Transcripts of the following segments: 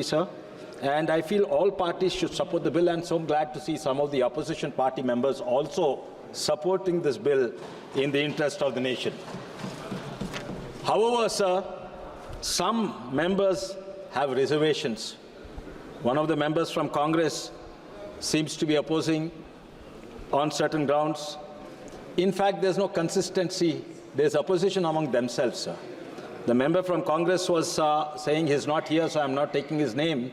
Sir, and I feel all parties should support the bill, and so I'm glad to see some of the opposition party members also supporting this bill in the interest of the nation. However, sir, some members have reservations. One of the members from Congress seems to be opposing on certain grounds. In fact, there's no consistency. There's opposition among themselves, sir. The member from Congress was saying he's not here, so I'm not taking his name,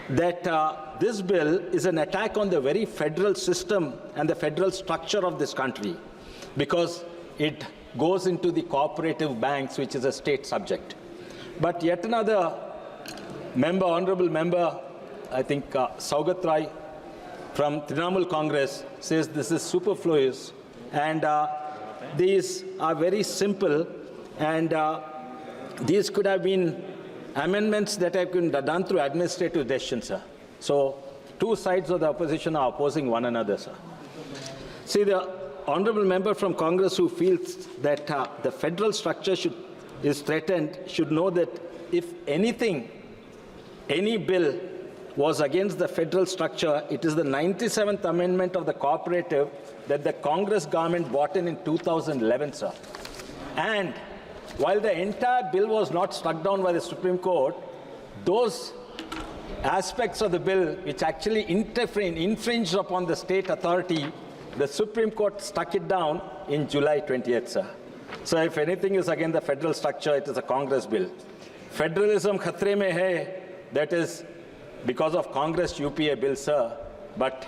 that this bill is an attack on the very federal system and the federal structure of this country, because it goes into the cooperative banks, which is a state subject. But yet another member, honorable member, I think Saugat Rai from Trinamool Congress, says this is superfluous, and these are very simple. And these could have been amendments that have been done through administrative decision, sir. So two sides of the opposition are opposing one another, sir. See, the honorable member from Congress who feels that the federal structure is threatened should know that if anything, any bill was against the federal structure, it is the 97th Amendment of the Cooperative that the Congress government brought in 2011, sir. And while the entire bill was not struck down by the Supreme Court, those aspects of the bill which actually infringed upon the state authority, the Supreme Court struck it down in July 20th, sir. So if anything is against the federal structure, it is a Congress bill. Federalism khatre mein hai, that is because of Congress UPA bill, sir. But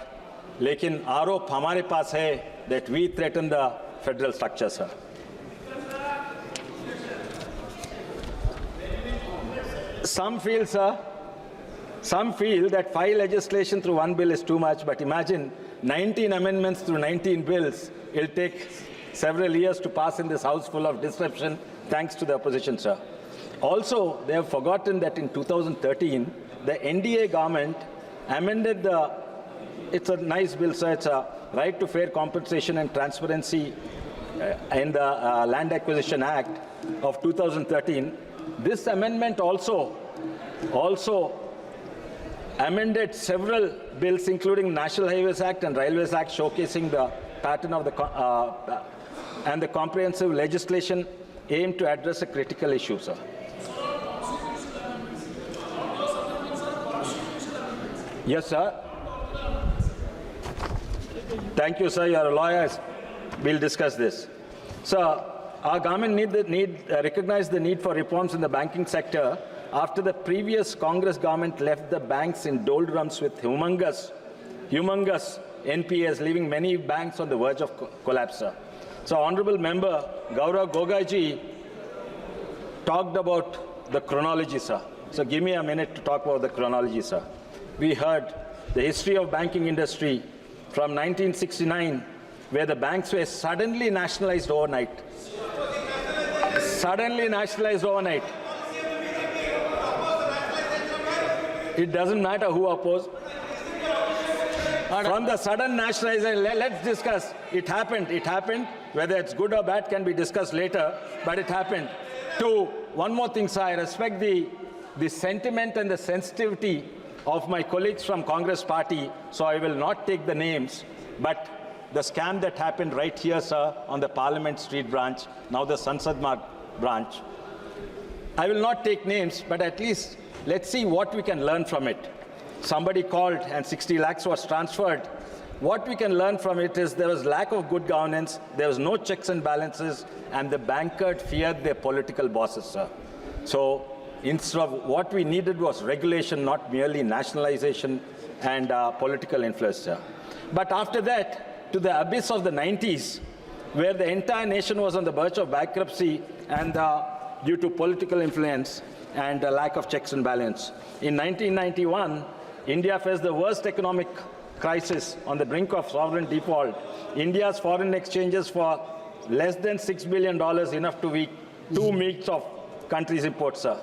lekin arop hamare paas hai that we threaten the federal structure, sir. Some feel, sir, that 5 legislation through one bill is too much, but imagine 19 amendments through 19 bills. It'll take several years to pass in this house full of disruption, thanks to the opposition, sir. Also, they have forgotten that in 2013, the NDA government amended it's a nice bill, sir, it's a right to fair compensation and transparency in the Land Acquisition Act of 2013. This amendment also amended several bills, including National Highways Act and Railways Act, showcasing the pattern of and the comprehensive legislation aimed to address a critical issue, sir. Yes, sir. Thank you, sir. You are a lawyer. We'll discuss this. Sir, our government recognized the need for reforms in the banking sector after the previous Congress government left the banks in doldrums with humongous NPAs, leaving many banks on the verge of collapse, sir. So, honorable member Gaurav Gogaiji talked about the chronology, sir. So, give me a minute to talk about the chronology, sir. We heard the history of banking industry from 1969, where the banks were suddenly nationalized overnight. Suddenly nationalized overnight. It doesn't matter who opposed. From the sudden nationalization, let's discuss. It happened. Whether it's good or bad can be discussed later, but it happened. One more thing, sir. I respect the sentiment and the sensitivity of my colleagues from Congress party, so I will not take the names, but the scam that happened right here, sir, on the Parliament Street branch, now the Sansad Marg branch. I will not take names, but at least let's see what we can learn from it. Somebody called and 60 lakhs was transferred. What we can learn from it is there was lack of good governance, there was no checks and balances, and the bankers feared their political bosses, sir. So instead of what we needed was regulation, not merely nationalization and political influence, sir. But after that, to the abyss of the 90s, where the entire nation was on the verge of bankruptcy and due to political influence and a lack of checks and balance. In 1991, India faced the worst economic crisis on the brink of sovereign default. India's foreign exchanges for less than $6 billion, enough to meet 2 weeks of country's imports, sir.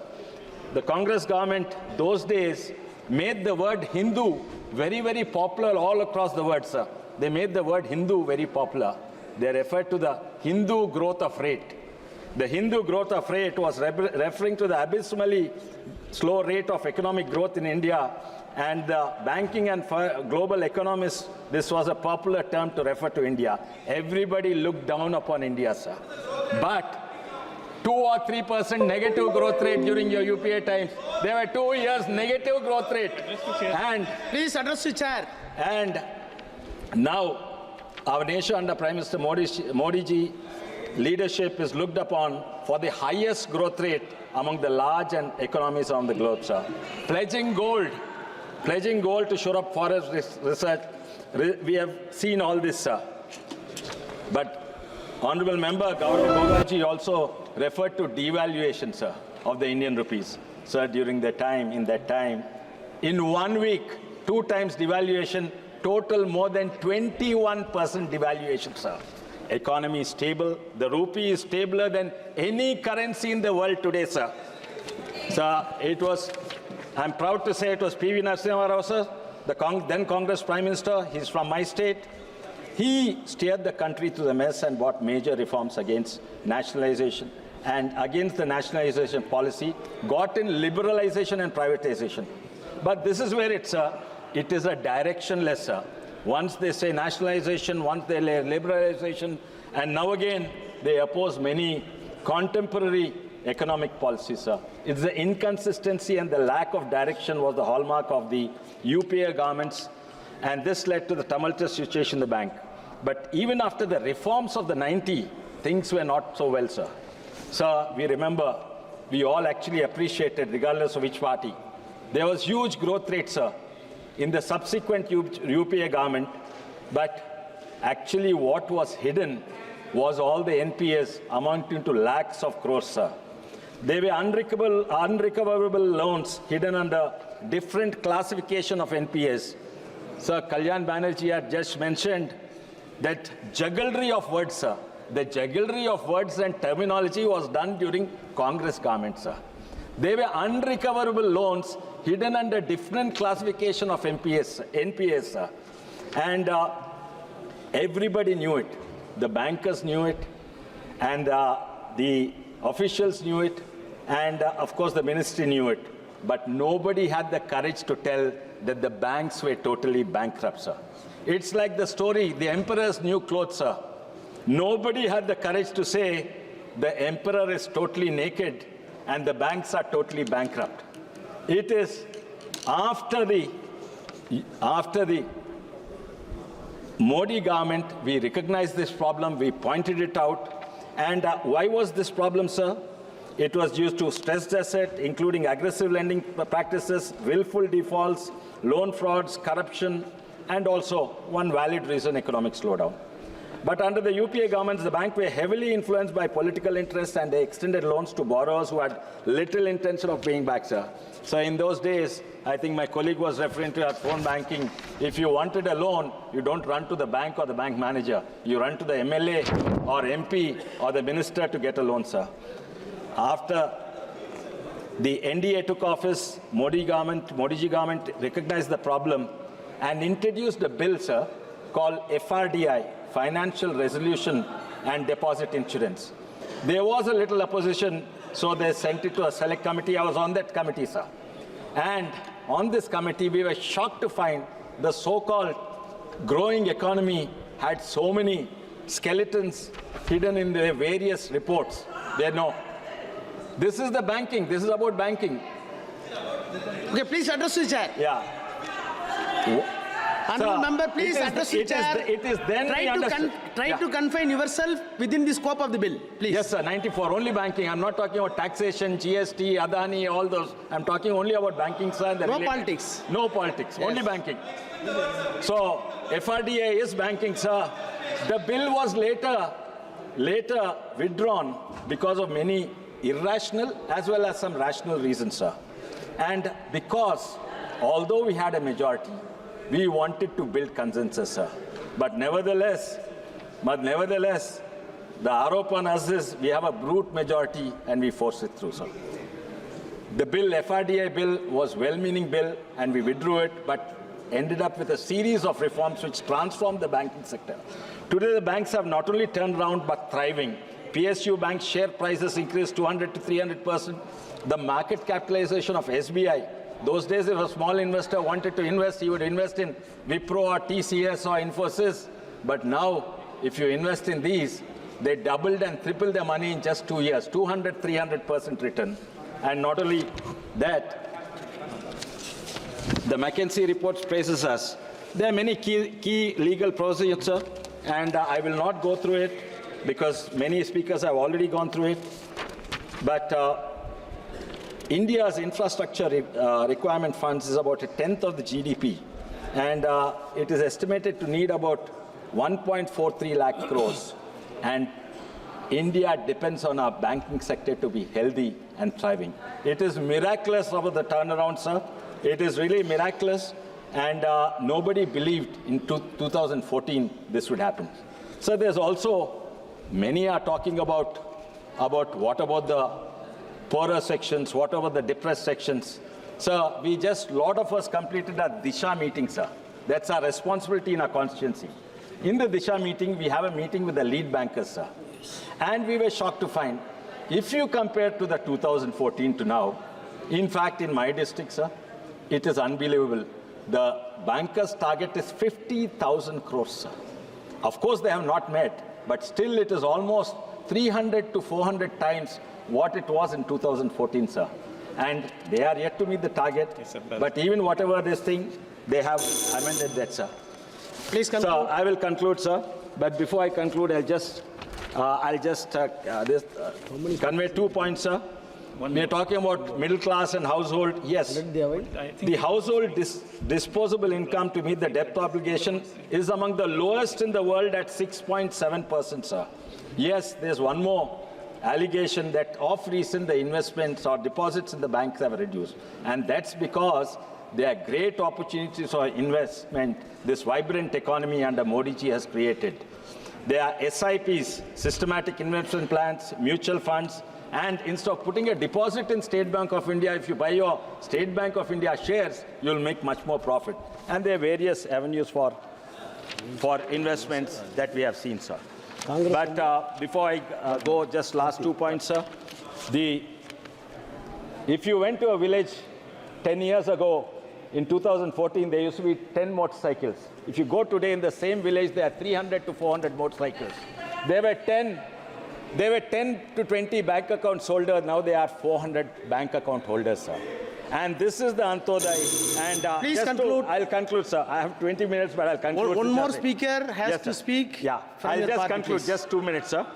The Congress government those days made the word Hindu very, very popular all across the world, sir. They made the word Hindu very popular. They referred to the Hindu growth of rate. The Hindu growth of rate was referring to the abysmally slow rate of economic growth in India, and the banking and global economists, this was a popular term to refer to India. Everybody looked down upon India, sir. But 2 or 3% negative growth rate during your UPA times. There were 2 years negative growth rate. And Please address the chair. And now our nation under Prime Minister Modi ji leadership is looked upon for the highest growth rate among the large and economies around the globe, sir. Pledging gold to shore up forest research. We have seen all this, sir. But Honorable Member Gaurav Gogaji also referred to devaluation, sir, of the Indian rupees. Sir, during that time, in 1 week, 2 times devaluation, total more than 21% devaluation, sir. Economy is stable. The rupee is stabler than any currency in the world today, sir. Sir, it was, I'm proud to say it was P.V. Narasimha Rao, sir, the then Congress Prime Minister. He's from my state. He steered the country through the mess and brought major reforms against nationalization and against the nationalization policy, got in liberalization and privatization. But this is where it is a directionless, sir. Once they say nationalization, once they say liberalization, and now again they oppose many contemporary economic policies, sir. It's the inconsistency and the lack of direction was the hallmark of the UPA governments, and this led to the tumultuous situation in the bank. But even after the reforms of the 90s, things were not so well, sir. Sir, we remember, we all actually appreciated, regardless of which party. There was huge growth rate, sir, in the subsequent UPA government, but actually what was hidden was all the NPAs amounting to lakhs of crores, sir. They were unrecoverable loans hidden under different classification of NPAs. Sir, Kalyan Banerjee had just mentioned that jugglery of words, sir. The jugglery of words and terminology was done during Congress government, sir. They were unrecoverable loans hidden under different classification of NPAs, sir. And everybody knew it. The bankers knew it, and the officials knew it, and of course the ministry knew it. But nobody had the courage to tell that the banks were totally bankrupt, sir. It's like the story, the emperor's new clothes, sir. Nobody had the courage to say the emperor is totally naked and the banks are totally bankrupt. It is after the Modi government, we recognized this problem, we pointed it out. And why was this problem, sir? It was due to stressed asset, including aggressive lending practices, willful defaults, loan frauds, corruption, and also one valid reason, economic slowdown. But under the UPA governments, the bank were heavily influenced by political interests, and they extended loans to borrowers who had little intention of paying back, sir. So in those days, I think my colleague was referring to our phone banking. If you wanted a loan, you don't run to the bank or the bank manager. You run to the MLA or MP or the minister to get a loan, sir. After the NDA took office, Modi ji government recognized the problem and introduced a bill, sir, called FRDI, Financial Resolution and Deposit Insurance. There was a little opposition, so they sent it to a select committee. I was on that committee, sir. And on this committee, we were shocked to find the so-called growing economy had so many skeletons hidden in the various reports. There no. This is the banking. This is about banking. Okay, please address the chair. Yeah. Honourable member, please address the chair. It is then Try to confine yourself within the scope of the bill, please. Yes, sir. 94, only banking. I'm not talking about taxation, GST, Adani, all those. I'm talking only about banking, sir. No politics. No politics, yes. Only banking. So, FRDA is banking, sir. The bill was later withdrawn because of many irrational as well as some rational reasons, sir. And because, although we had a majority, we wanted to build consensus, sir. But nevertheless, the arop on us is we have a brute majority and we force it through, sir. The bill, FRDI bill, was well-meaning bill and we withdrew it, but ended up with a series of reforms which transformed the banking sector. Today, the banks have not only turned around but thriving. PSU Bank share prices increased 200 to 300%. The market capitalization of SBI, those days if a small investor wanted to invest, he would invest in Wipro or TCS or Infosys. But now, if you invest in these, they doubled and tripled their money in just 2 years, 200, 300% return. And not only that, the McKinsey report praises us. There are many key legal procedures, sir, and I will not go through it because many speakers have already gone through it. But India's infrastructure requirement funds is about 1/10 of the GDP, and it is estimated to need about 1.43 lakh crores. And India depends on our banking sector to be healthy and thriving. It is miraculous about the turnaround, sir. It is really miraculous, and nobody believed in 2014 this would happen. So there's also, many are talking about what about the poorer sections, what about the depressed sections. Sir, lot of us completed our Disha meeting, sir. That's our responsibility in our constituency. In the Disha meeting, we have a meeting with the lead bankers, sir. And we were shocked to find, if you compare to the 2014 to now, in fact, in my district, sir, it is unbelievable. The bankers' target is 50,000 crores, sir. Of course, they have not met, but still it is almost 300 to 400 times what it was in 2014, sir. And they are yet to meet the target. Yes, but even whatever this thing, they have amended that, sir. Please conclude. So I will conclude, sir. But before I conclude, I'll just convey 2 points, sir. We are talking about middle class and household. Yes, the household disposable income to meet the debt obligation is among the lowest in the world at 6.7%, sir. Yes, there's one more allegation that of recent the investments or deposits in the banks have reduced. And that's because there are great opportunities for investment this vibrant economy under Modi ji has created. There are SIPs, systematic investment plans, mutual funds, and instead of putting a deposit in State Bank of India, if you buy your State Bank of India shares, you'll make much more profit. And there are various avenues for investments that we have seen, sir. But before I go, just last 2 points, sir. If you went to a village 10 years ago, in 2014, there used to be 10 motorcycles. If you go today in the same village, there are 300 to 400 motorcycles. There were 10 to 20 bank account holders. Now there are 400 bank account holders, sir. And this is the Antodai. And please conclude. I'll conclude, sir. I have 20 minutes, but I'll conclude. One more speaker has to speak. Yeah, I'll just conclude. Please. Just 2 minutes, sir.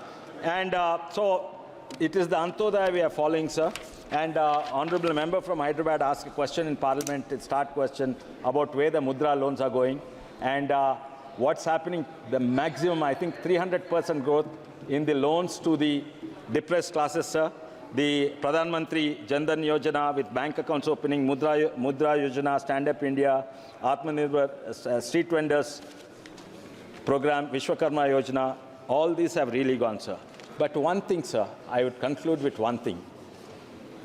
And so it is the Antodai we are following, sir. And honorable member from Hyderabad asked a question in Parliament, a start question, about where the Mudra loans are going and what's happening. The maximum, I think, 300% growth in the loans to the depressed classes, sir. The Pradhan Mantri Jan Dhan Yojana with bank accounts opening, Mudra Yojana, Stand Up India, Atmanirbhar, street vendors program, Vishwakarma Yojana, all these have really gone, sir. But one thing, sir, I would conclude with one thing.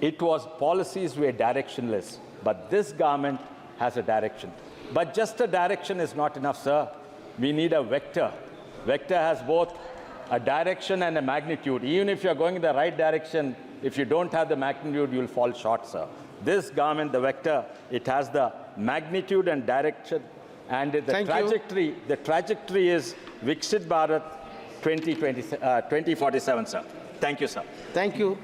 It was policies were directionless, but this government has a direction. But just a direction is not enough, sir. We need a vector. Vector has both a direction and a magnitude. Even if you're going in the right direction, if you don't have the magnitude, you'll fall short, sir. This government, the vector, it has the magnitude and direction, and the trajectory is Viksit Bharat 2047, sir. Thank you, sir. Thank you.